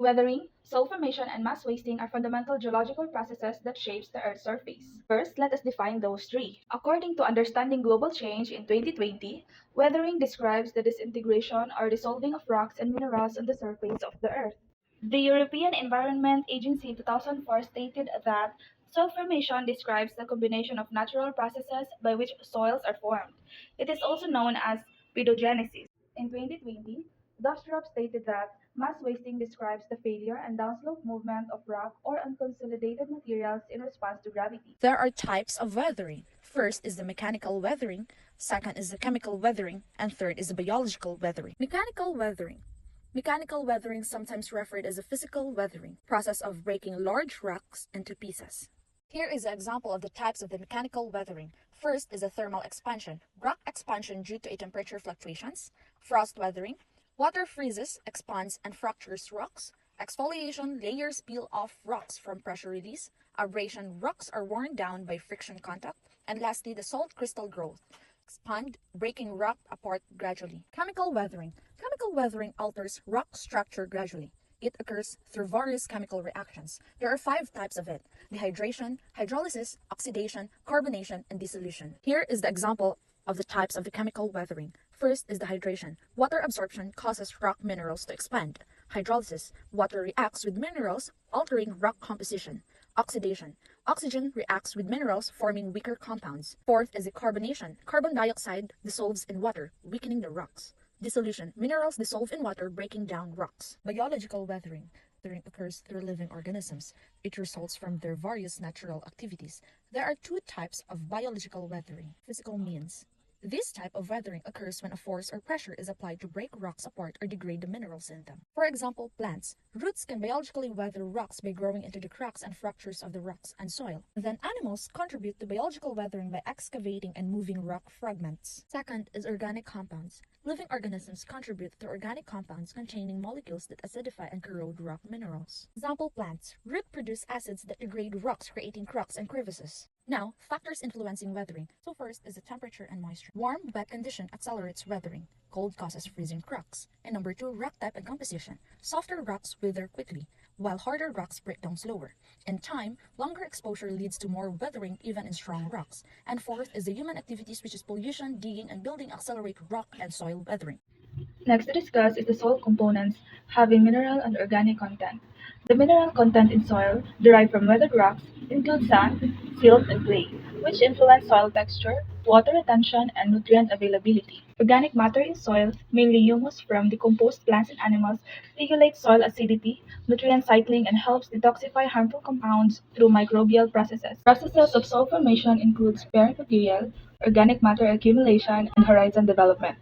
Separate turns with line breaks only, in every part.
Weathering, soil formation, and mass wasting are fundamental geological processes that shapes the Earth's surface. First, let us define those three. According to Understanding Global Change in 2020, weathering describes the disintegration or dissolving of rocks and minerals on the surface of the Earth. The European Environment Agency in 2004 stated that soil formation describes the combination of natural processes by which soils are formed. It is also known as pedogenesis. In 2020, Dustrop stated that mass wasting describes the failure and downslope movement of rock or unconsolidated materials in response to gravity.
There are types of weathering. First is the mechanical weathering, second is the chemical weathering, and third is the biological weathering. Mechanical weathering. Mechanical weathering, sometimes referred as a physical weathering, process of breaking large rocks into pieces. Here is an example of the types of the mechanical weathering. First is the thermal expansion, rock expansion due to a temperature fluctuations, frost weathering, water freezes, expands, and fractures rocks, exfoliation, layers peel off rocks from pressure release, abrasion, rocks are worn down by friction contact, and lastly, the salt crystal growth, expand, breaking rock apart gradually. Chemical weathering. Chemical weathering alters rock structure gradually. It occurs through various chemical reactions. There are 5 types of it: dehydration, hydrolysis, oxidation, carbonation, and dissolution. Here is the example of the types of the chemical weathering. First is dehydration. Water absorption causes rock minerals to expand. Hydrolysis. Water reacts with minerals, altering rock composition. Oxidation. Oxygen reacts with minerals, forming weaker compounds. Fourth is the carbonation. Carbon dioxide dissolves in water, weakening the rocks. Dissolution. Minerals dissolve in water, breaking down rocks. Biological weathering. Weathering occurs through living organisms. It results from their various natural activities. There are 2 types of biological weathering. Physical means. This type of weathering occurs when a force or pressure is applied to break rocks apart or degrade the minerals in them. For example, plants. Roots can biologically weather rocks by growing into the cracks and fractures of the rocks and soil. Then animals contribute to biological weathering by excavating and moving rock fragments. Second is organic compounds. Living organisms contribute to organic compounds containing molecules that acidify and corrode rock minerals. Example plants. Root produce acids that degrade rocks, creating cracks and crevices. Now, factors influencing weathering. So first is the temperature and moisture. Warm, wet condition accelerates weathering. Cold causes freezing cracks. And number 2, rock type and composition. Softer rocks wither quickly, while harder rocks break down slower. In time, longer exposure leads to more weathering even in strong rocks. And fourth is the human activities, which is pollution, digging, and building accelerate rock and soil weathering.
Next to discuss is the soil components having mineral and organic content. The mineral content in soil, derived from weathered rocks, includes sand, silt, and clay, which influence soil texture, water retention, and nutrient availability. Organic matter in soil, mainly humus from decomposed plants and animals, regulates soil acidity, nutrient cycling, and helps detoxify harmful compounds through microbial processes. Processes of soil formation includes parent material, organic matter accumulation, and horizon development.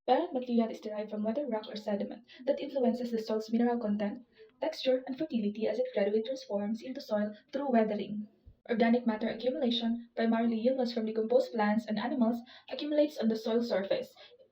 Parent material is derived from weathered rock or sediment that influences the soil's mineral content, texture, and fertility as it gradually transforms into soil through weathering. Organic matter accumulation, primarily humus from decomposed plants and animals, accumulates on the soil surface,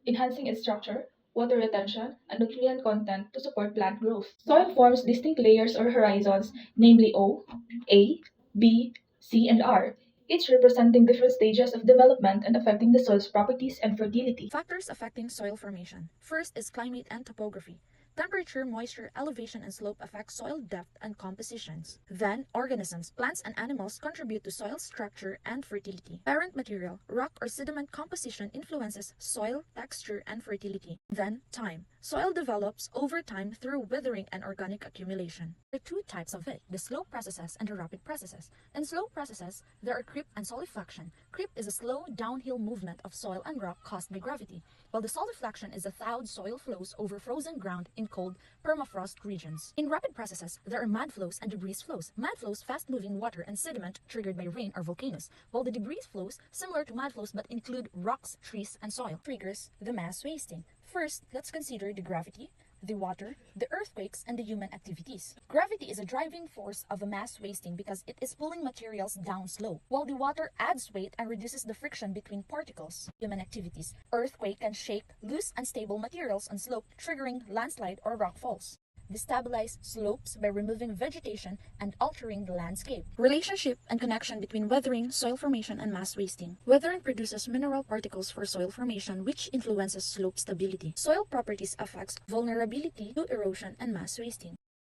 enhancing its structure, water retention, and nutrient content to support plant growth. Soil forms distinct layers or horizons, namely O, A, B, C, and R, each representing different stages of development and affecting the soil's properties and fertility.
Factors affecting soil formation. First is climate and topography. Temperature, moisture, elevation, and slope affect soil depth and compositions. Then, organisms, plants, and animals contribute to soil structure and fertility. Parent material, rock or sediment composition influences soil, texture, and fertility. Then, time. Soil develops over time through weathering and organic accumulation. There are 2 types of it, the slow processes and the rapid processes. In slow processes, there are creep and solidification. Creep is a slow downhill movement of soil and rock caused by gravity, while the solidification is a thawed soil flows over frozen ground in cold permafrost regions. In rapid processes, there are mud flows and debris flows. Mud flows, fast-moving water and sediment triggered by rain or volcanoes, while the debris flows, similar to mud flows but include rocks, trees, and soil. Triggers the mass wasting. First, let's consider the gravity, the water, the earthquakes, and the human activities. Gravity is a driving force of a mass wasting because it is pulling materials down slope, while the water adds weight and reduces the friction between particles. Human activities. Earthquake can shake loose unstable materials on slope, triggering landslide or rock falls. Destabilize slopes by removing vegetation and altering the landscape. Relationship and connection between weathering, soil formation, and mass wasting. Weathering produces mineral particles for soil formation, which influences slope stability. Soil properties affects vulnerability to erosion and mass wasting.